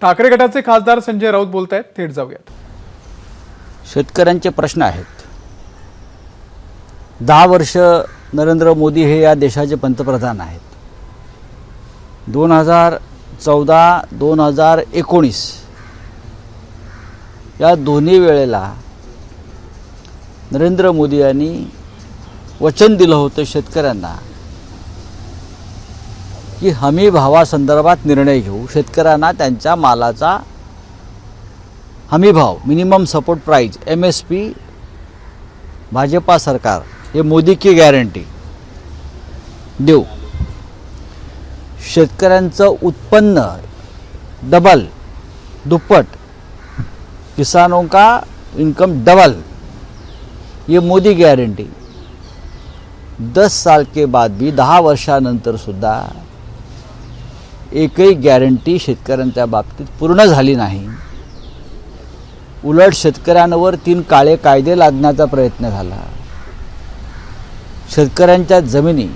ठाकरे गटाचे खासदार संजय राऊत बोलतायत, थेट जाऊयात। शेतकऱ्यांचे प्रश्न आहेत। 10 वर्ष नरेंद्र मोदी हे या देशाचे पंतप्रधान आहेत। 2014-2019 या दोन्ही वेळेला नरेंद्र मोदी यांनी वचन दिलं होतं शेतकऱ्यांना की हमी भावासंदर्भात निर्णय घेऊ, शेतकऱ्यांना त्यांच्या मालाचा हमी भाव minimum support price MSP Bhajpa सरकार हे मोदी की गॅरंटी देऊ, शेतकऱ्यांचं उत्पन्न डबल दुप्पट, किसानों का इनकम डबल, ये मोदी गॅरंटी। 10 साल के बाद भी 10 वर्षानंतर सुद्धा एकही गॅरंटी शेतकऱ्यांच्या बाबतीत पूर्ण झाली नाही। उलट शेतकऱ्यांवर 3 काळे कायदे लादण्याचा प्रयत्न झाला। शेतकऱ्यांच्या जमिनी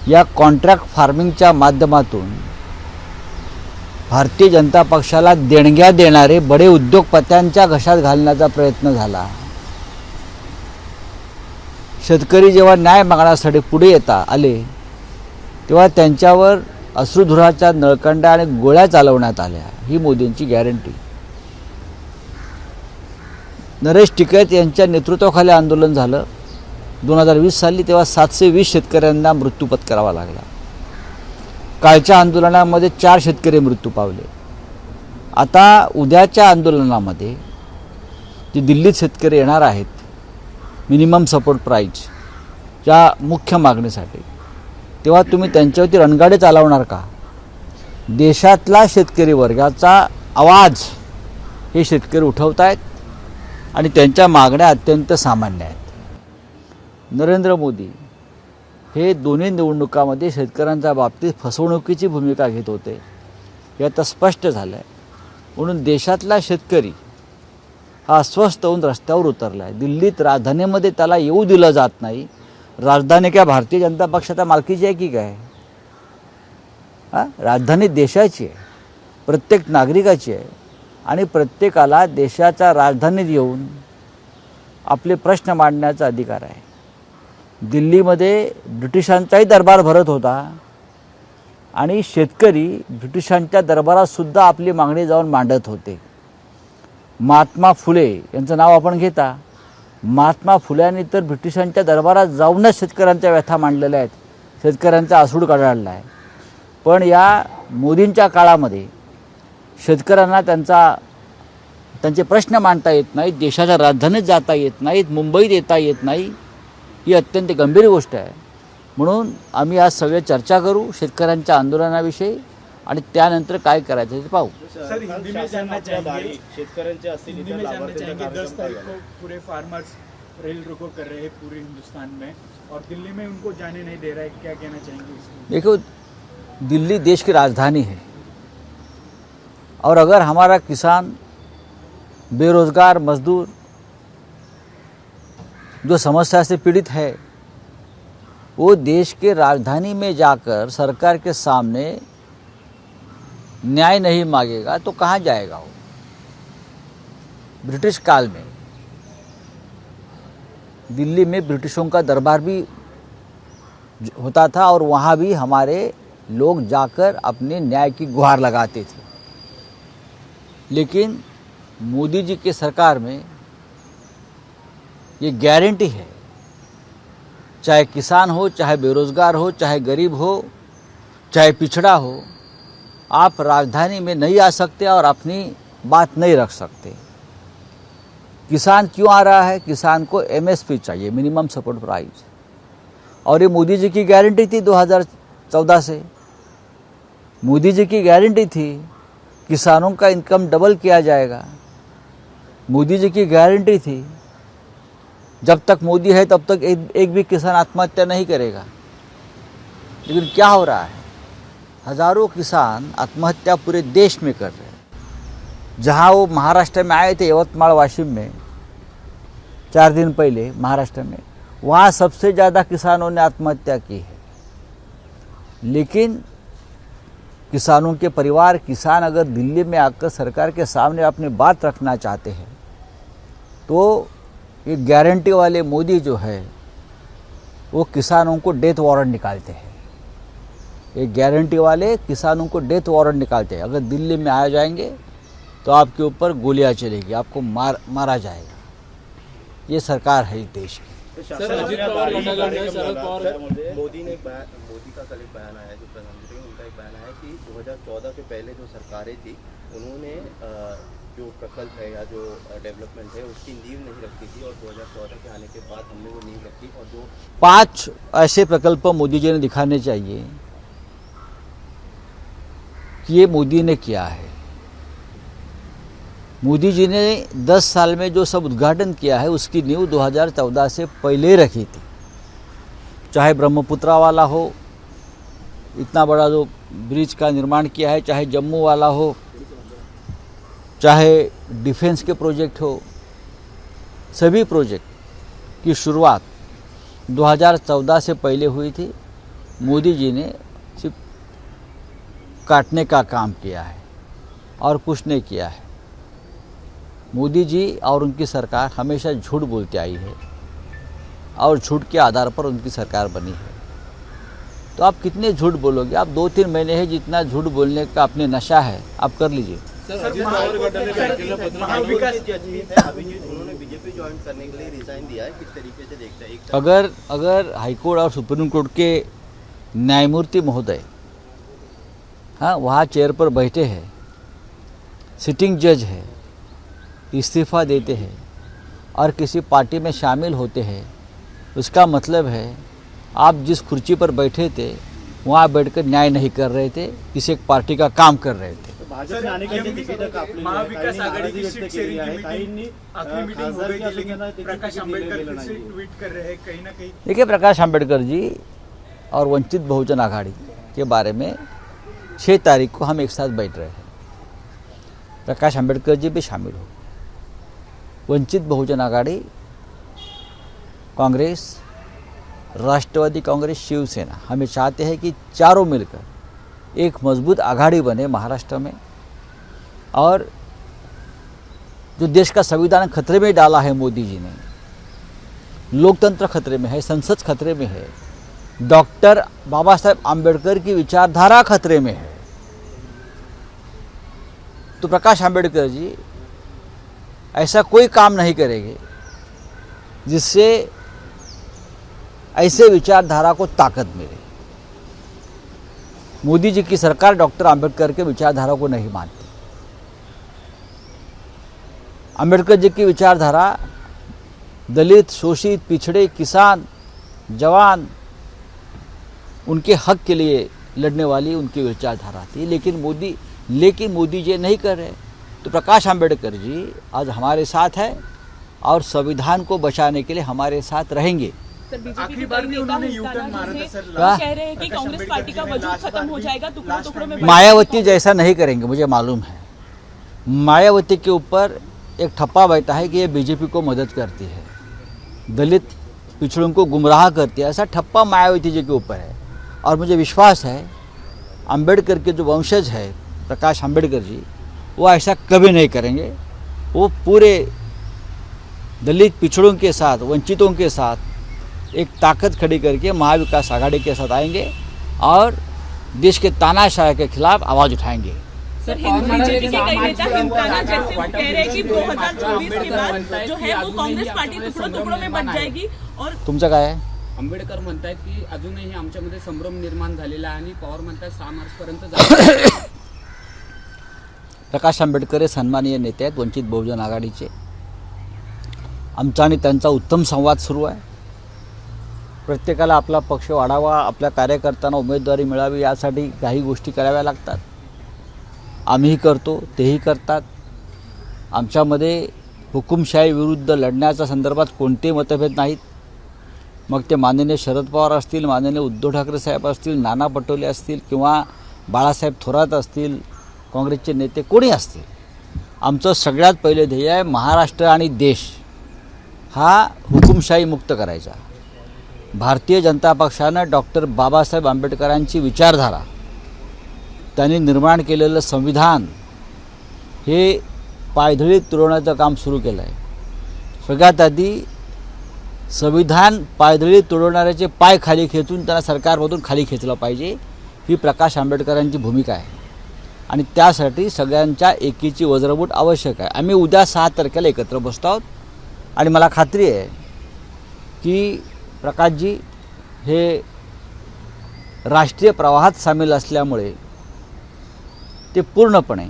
या कॉन्ट्रॅक्ट फार्मिंगच्या माध्यमातून भारतीय जनता पक्षाला देणग्या देणारे बडे उद्योगपत्यांच्या घशात घालण्याचा प्रयत्न झाला। शेतकरी जेव्हा न्याय मागण्यासाठी पुढे आले तेव्हा त्यांच्यावर अश्रुधुराच्या नळकंड्या आणि गोळ्या चालवण्यात आल्या। ही मोदींची गॅरंटी। नरेश टिकैत यांच्या नेतृत्वाखाली आंदोलन झालं 2020 साली, तेव्हा 720 शेतकऱ्यांना मृत्यू पत्करावा लागला। कालच्या आंदोलनामध्ये 4 शेतकरी मृत्यू पावले। आता उद्याच्या आंदोलनामध्ये जे दिल्लीत शेतकरी येणार आहेत मिनिमम सपोर्ट प्राइस या मुख्य मागणीसाठी, तेव्हा तुम्ही त्यांच्यावरती रणगाडे चालवणार का? देशातला शेतकरी वर्गाचा आवाज हे शेतकरी उठवत आहेत आणि त्यांच्या मागण्या अत्यंत सामान्य आहेत। नरेंद्र मोदी हे दोन्ही निवडणुकांमध्ये शेतकऱ्यांच्या बाबतीत फसवणुकीची भूमिका घेत होते, हे आता स्पष्ट झालं आहे। म्हणून देशातला शेतकरी हा अस्वस्थ होऊन रस्त्यावर उतरला आहे। दिल्लीत राजधानीमध्ये त्याला येऊ दिलं जात नाही। राजधानी क्या भारतीय जनता पक्षाच्या मालकीची आहे की काय? राजधानी देशाची आहे, प्रत्येक नागरिकाची आहे आणि प्रत्येकाला देशाच्या राजधानीत येऊन आपले प्रश्न मांडण्याचा अधिकार आहे। दिल्लीमध्ये ब्रिटिशांचाही दरबार भरत होता आणि शेतकरी ब्रिटिशांच्या दरबारात सुद्धा आपली मागणी जाऊन मांडत होते। महात्मा फुले यांचं नाव आपण घेता, महात्मा फुल्यांनी तर ब्रिटिशांच्या दरबारात जाऊनच शेतकऱ्यांच्या व्यथा मांडलेल्या आहेत, शेतकऱ्यांचा आसूड काढला आहे। पण या मोदींच्या काळामध्ये शेतकऱ्यांना त्यांचे प्रश्न मांडता येत नाहीत, देशाच्या राजधानीत जाता येत नाहीत, मुंबईत येता येत नाही, ही अत्यंत गंभीर गोष्ट आहे। म्हणून आम्ही आज सगळे चर्चा करू शेतकऱ्यांच्या आंदोलनाविषयी आणि त्यानंतर काय करायचं ते पाहू। सर, हिंदी में जानना चाहेंगे, शेतकऱ्यांचे असतील हिंदी में जानना चाहेंगे 10 तारीख को पूरे फार्मर्स रेल रोको कर रहे हैं पूरे हिंदुस्तान में और दिल्ली में उनको जाने नहीं दे रहा है, क्या कहना चाहेंगे इसमें? देखो, दिल्ली देश की राजधानी है और अगर हमारा किसान, बेरोजगार मजदूर जो समस्या से पीड़ित है वो देश के राजधानी में जाकर सरकार के सामने न्याय नहीं मांगेगा तो कहाँ जाएगा वो? ब्रिटिश काल में दिल्ली में ब्रिटिशों का दरबार भी होता था और वहाँ भी हमारे लोग जाकर अपने न्याय की गुहार लगाते थे। लेकिन मोदी जी की सरकार में ये गारंटी है, चाहे किसान हो, चाहे बेरोजगार हो, चाहे गरीब हो, चाहे पिछड़ा हो, आप राजधानी में नहीं आ सकते और अपनी बात नहीं रख सकते। किसान क्यों आ रहा है? किसान को MSP चाहिए, मिनिमम सपोर्ट प्राइस, और ये मोदी जी की गारंटी थी 2014 से। मोदी जी की गारंटी थी किसानों का इनकम डबल किया जाएगा। मोदी जी की गारंटी थी जब तक मोदी है तब तक एक भी किसान आत्महत्या नहीं करेगा। लेकिन क्या हो रहा है? हजारों किसान आत्महत्या पूरे देश में कर रहे हैं। जहाँ वो महाराष्ट्र में आए थे, यवतमाल वाशिम में 4 दिन पहले महाराष्ट्र में, वहाँ सबसे ज़्यादा किसानों ने आत्महत्या की है। लेकिन किसानों के परिवार, किसान अगर दिल्ली में आकर सरकार के सामने अपनी बात रखना चाहते हैं तो ये गारंटी वाले मोदी जो है वो किसानों को डेथ वारंट निकालते हैं। ये गारंटी वाले किसानों को डेथ वारंट निकालते हैं। अगर दिल्ली में आ जाएंगे तो आपके ऊपर गोलियां चलेगी, आपको मारा जाएगा। ये सरकार है इस देश की। मोदी का कल एक बयान आया, जो प्रधानमंत्री उनका एक बयान आया कि 2014 से पहले जो सरकारें थी उन्होंने जो प्रकल्प है या जो डेवलपमेंट है उसकी नींव नहीं रखी थी, और 2014 के आने के बाद हमने वो नींव रखी। और जो 5 ऐसे प्रकल्प मोदी जी ने दिखाने चाहिए कि ये मोदी ने किया है। मोदी जी ने 10 साल में जो सब उद्घाटन किया है उसकी नींव 2014 से पहले रखी थी। चाहे ब्रह्मपुत्रा वाला हो, इतना बड़ा जो ब्रिज का निर्माण किया है, चाहे जम्मू वाला हो, चाहे डिफेंस के प्रोजेक्ट हो, सभी प्रोजेक्ट की शुरुआत 2014 से पहले हुई थी। मोदी जी ने सिर्फ काटने का काम किया है और कुछ नहीं किया है। मोदी जी और उनकी सरकार हमेशा झूठ बोलती आई है और झूठ के आधार पर उनकी सरकार बनी है। तो आप कितने झूठ बोलोगे? आप 2-3 महीने है जितना झूठ बोलने का अपने नशा है आप कर लीजिए। उन्होंने बीजेपी ज्वाइन करने के लिए रिजाइन दिया है, किस तरीके से देखते हैं? अगर हाईकोर्ट और सुप्रीम कोर्ट के न्यायमूर्ति महोदय हाँ वहाँ चेयर पर बैठे हैं, सिटिंग जज है, इस्तीफ़ा देते हैं और किसी पार्टी में शामिल होते हैं, उसका मतलब है आप जिस कुर्सी पर बैठे थे वहाँ बैठकर न्याय नहीं कर रहे थे, किसी एक पार्टी का काम कर रहे थे। भाजप आने के लिए महाविकास आघाड़ी की सीट शेयरिंग की आखिरी मीटिंग हो गई थी, लेकिन प्रकाश आंबेडकर फिर से ट्वीट कर रहे हैं कहीं ना कहीं। देखिए, प्रकाश आंबेडकर जी और वंचित बहुजन आघाड़ी के बारे में 6 तारीख को हम एक साथ बैठ रहे हैं। प्रकाश आंबेडकर जी भी शामिल हो। वंचित बहुजन आघाड़ी, कांग्रेस, राष्ट्रवादी कांग्रेस, शिवसेना, हमें चाहते हैं कि चारों मिलकर एक मजबूत आघाड़ी बने महाराष्ट्र में। और जो देश का संविधान खतरे में डाला है मोदी जी ने, लोकतंत्र खतरे में है, संसद खतरे में है, डॉक्टर बाबा साहेब आंबेडकर की विचारधारा खतरे में है, तो प्रकाश आंबेडकर जी ऐसा कोई काम नहीं करेंगे जिससे ऐसे विचारधारा को ताकत मिले। मोदी जी की सरकार डॉक्टर आंबेडकर के विचारधारा को नहीं मानती। आंबेडकर जी की विचारधारा दलित, शोषित, पिछड़े, किसान, जवान, उनके हक के लिए लड़ने वाली उनकी विचारधारा थी। लेकिन मोदी जी नहीं कर रहे। तो प्रकाश आंबेडकर जी आज हमारे साथ है और संविधान को बचाने के लिए हमारे साथ रहेंगे। आखिरी बार भी उन्होंने यूटर्न मारा था सर। वो कह रहे हैं कि कांग्रेस पार्टी का वजूद खत्म हो जाएगा, टुकड़ों टुकड़ों में। मायावती जैसा नहीं करेंगे, मुझे मालूम है। मायावती के ऊपर एक ठप्पा बैठा है कि ये बीजेपी को मदद करती है, दलित पिछड़ों को गुमराह करती है, ऐसा ठप्पा मायावती जी के ऊपर है। और मुझे विश्वास है अंबेडकर के जो वंशज है प्रकाश आंबेडकर जी, वो ऐसा कभी नहीं करेंगे। वो पूरे दलित पिछड़ों के साथ, वंचितों के साथ एक ताकत खड़ी करके महाविकास आघाड़ी के साथ आएंगे और देश के तानाशाह के खिलाफ आवाज़ उठाएंगे। सर, बीजेपी के कई नेता हिंदुस्ताना जैसे कह रहे हैं कि 2024 के बाद जो है वो कांग्रेस पार्टी टुकड़ों टुकड़ों में बट जाएगी। और तुमचं काय आहे? आंबेडकर म्हणतायत की अजूनही आमच्यामध्ये संभ्रम निर्माण झालेला आहे आणि पवार म्हणतात 6 मार्चपर्यंत जाईल। प्रकाश आंबेडकर हे सन्माननीय नेते आहेत वंचित बहुजन आघाडीचे। आमचा आणि त्यांचा उत्तम संवाद सुरू आहे। प्रत्येकाला आपला पक्ष वाढावा, आपल्या कार्यकर्त्यांना उमेदवारी मिळावी यासाठी काही गोष्टी कराव्या लागतात। आम्हीही करतो, तेही करतात। आमच्यामध्ये हुकुमशाही विरुद्ध लढण्याच्या संदर्भात कोणतेही मतभेद नाहीत। मग ते माननीय शरद पवार असतील, माननीय उद्धव ठाकरे साहेब असतील, नाना पटोले असतील किंवा बाळासाहेब थोरात असतील, काँग्रेसचे नेते कोणी असतील, आमचं सगळ्यात पहिले ध्येय आहे महाराष्ट्र आणि देश हा हुकुमशाही मुक्त करायचा। भारतीय जनता पक्षानं डॉक्टर बाबासाहेब आंबेडकरांची विचारधारा त्यांनी निर्माण केलेलं संविधान हे पायधळीत तुडवण्याचं काम सुरू केलं आहे. सगळ्यात आधी संविधान पायधळीत तुडवणाऱ्याचे पाय खाली खेचून त्यांना सरकारमधून खाली खेचलं पाहिजे, ही प्रकाश आंबेडकरांची भूमिका आहे. आणि त्यासाठी सगळ्यांच्या एकीची वज्रमूठ आवश्यक आहे. आम्ही उद्या 6 तारखेला एकत्र बसतो आहोत आणि मला खात्री आहे की प्रकाशजी हे राष्ट्रीय प्रवाहात सामील असल्यामुळे ते पूर्णपणे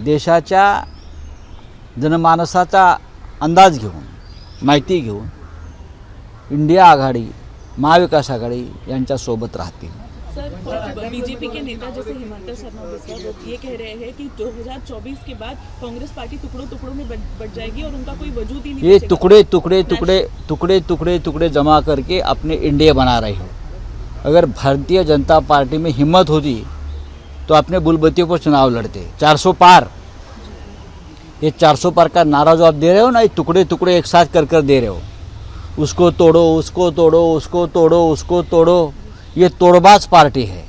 देशाच्या जनमानसाचा अंदाज घेऊन, माहिती घेऊन इंडिया आघाडी, महाविकास आघाडी यांच्यासोबत राहतील. सर, बीजेपी के नेता जैसे हिमंता शर्मा बिस्वा वो ये कह रहे हैं कि 2024 के बाद कांग्रेस पार्टी टुकड़ों टुकड़ों में बट जाएगी और उनका कोई वजूद ही नहीं ये बचेगा। टुकड़े जमा करके अपने इंडिया बना रहे हो. अगर भारतीय जनता पार्टी में हिम्मत होती तो अपने बुलबतियों पर चुनाव लड़ते. 400 पार, ये 400 पार का नारा जो आप दे रहे हो ना, ये टुकड़े टुकड़े एक साथ कर कर दे रहे हो. उसको तोड़ो, उसको तोड़ो, उसको तोड़ो, उसको तोड़ो, ये तोड़बाज पार्टी है.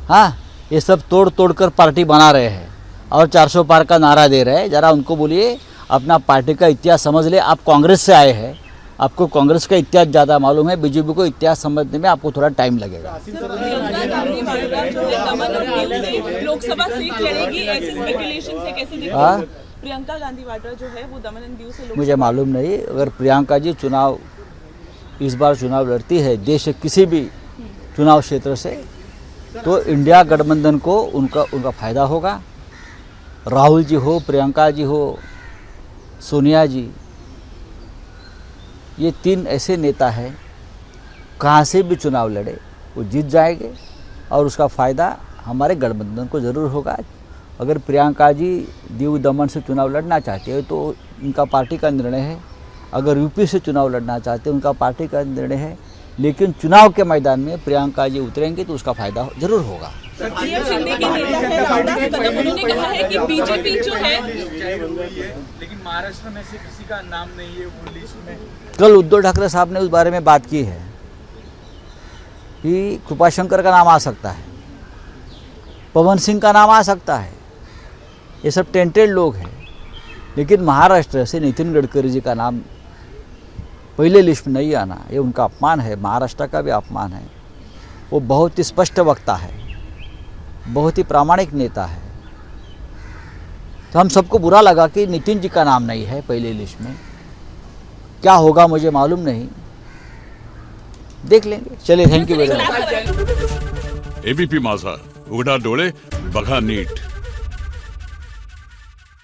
हाँ, ये सब तोड़ तोड़ कर पार्टी बना रहे हैं और 400 पार का नारा दे रहे हैं. ज़रा उनको बोलिए अपना पार्टी का इतिहास समझ ले. आप कांग्रेस से आए हैं, आपको कांग्रेस का इतिहास ज़्यादा मालूम है. बीजेपी को इतिहास समझने में आपको थोड़ा टाइम लगेगा. प्रियंका गांधी वाड्रा जो है दमन और दीव से लोकसभा सीट लड़ेगी, ऐसे स्पेकुलेशन से कैसे देखते हाँ? हैं? प्रियंका गांधी वाड्रा जो है वो दमन और दीव से लोकसभा मुझे मालूम नहीं. अगर प्रियंका जी इस बार चुनाव लड़ती है देश के किसी भी चुनाव क्षेत्र से, तो इंडिया गठबंधन को उनका फ़ायदा होगा. राहुल जी हो, प्रियंका जी हो, सोनिया जी, ये 3 ऐसे नेता हैं, कहाँ से भी चुनाव लड़े वो जीत जाएंगे और उसका फ़ायदा हमारे गठबंधन को ज़रूर होगा. अगर प्रियंका जी दीव दमन से चुनाव लड़ना चाहते हैं तो उनका पार्टी का निर्णय है. अगर यूपी से चुनाव लड़ना चाहते हैं उनका पार्टी का निर्णय है. लेकिन चुनाव के मैदान में प्रियंका जी उतरेंगे तो उसका फ़ायदा ज़रूर होगा. पीएम शिंदे के नेता है रामदास कदम, उन्होंने कहा है कि बीजेपी जो है, लेकिन महाराष्ट्र में से किसी का नाम नहीं है वो लिस्ट में. कल उद्धव ठाकरे साहब ने उस बारे में बात की है कि कृपाशंकर का नाम आ सकता है, पवन सिंह का नाम आ सकता है. ये सब टेंटेड लोग हैं. लेकिन महाराष्ट्र से नितिन गडकरी जी का नाम पहले लिस्ट में नहीं आना, ये उनका अपमान है, महाराष्ट्र का भी अपमान है. वो बहुत ही स्पष्ट वक्ता है, बहुत ही प्रामाणिक नेता है. तो हम सबको बुरा लगा कि नितिन जी का नाम नहीं है पहले लिस्ट में. क्या होगा मुझे मालूम नहीं, देख लेंगे. चलिए, thank you very much. ABP माझा, उघडा डोळे बघा नीट.